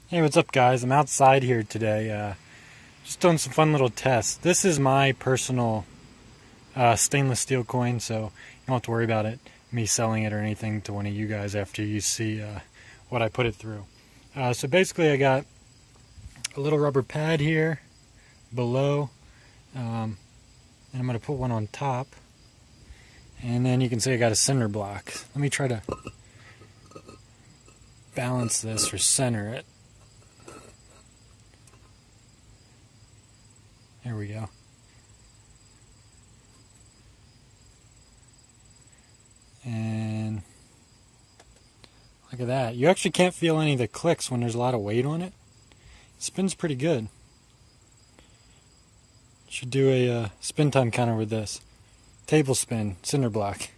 Hey, what's up guys? I'm outside here today, just doing some fun little tests. This is my personal stainless steel coin, so you don't have to worry about me selling it or anything to one of you guys after you see what I put it through. So basically I got a little rubber pad here below, and I'm going to put one on top, and then you can see I got a cinder block. Let me try to balance this or center it. There we go. And look at that. You actually can't feel any of the clicks when there's a lot of weight on it. It spins pretty good. Should do a spin time counter with this. Table spin, cinder block.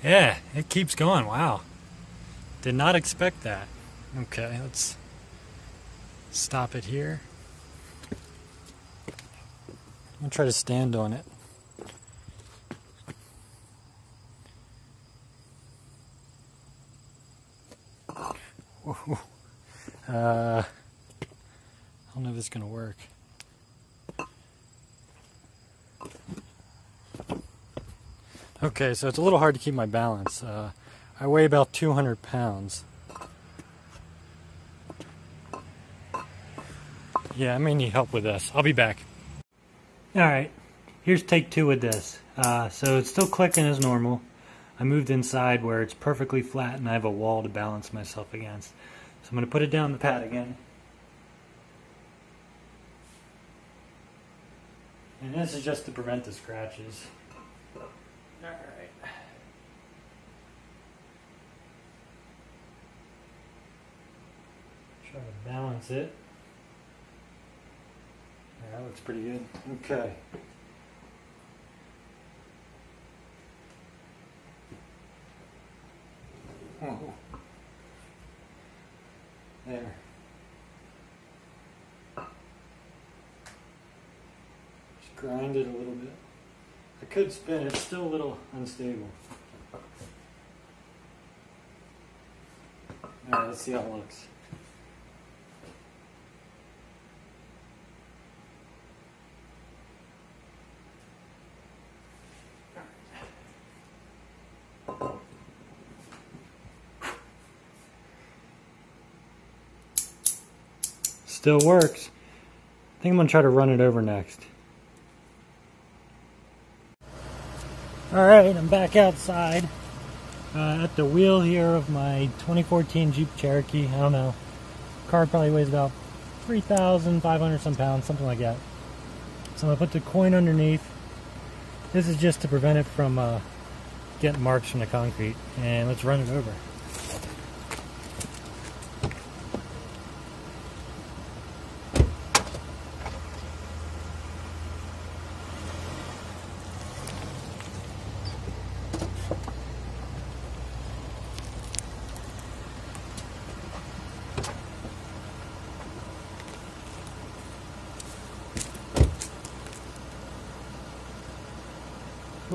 Yeah, it keeps going. Wow. Did not expect that. Okay, let's stop it here. I'm going to try to stand on it. Whoa. I don't know if this is going to work. Okay, so it's a little hard to keep my balance. I weigh about 200 pounds. Yeah, I may need help with this. I'll be back. Alright, here's take two with this. So it's still clicking as normal. I moved inside where it's perfectly flat and I have a wall to balance myself against. So I'm going to put it down the pad again. And this is just to prevent the scratches. Alright. Try to balance it. Yeah, that looks pretty good. Okay. Whoa. There. Just grind it a little bit. I could spin it, it's still a little unstable. Alright, let's see how it looks. Still works. I think I'm going to try to run it over next. Alright, I'm back outside at the wheel here of my 2014 Jeep Cherokee. I don't know. Car probably weighs about 3,500 some pounds, something like that. So I'm going to put the coin underneath. This is just to prevent it from getting marks from the concrete. And let's run it over.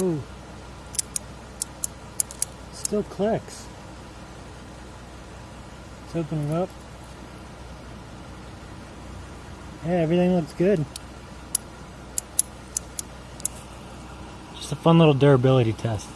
Ooh, still clicks. Let's open it up. Yeah, everything looks good. Just a fun little durability test.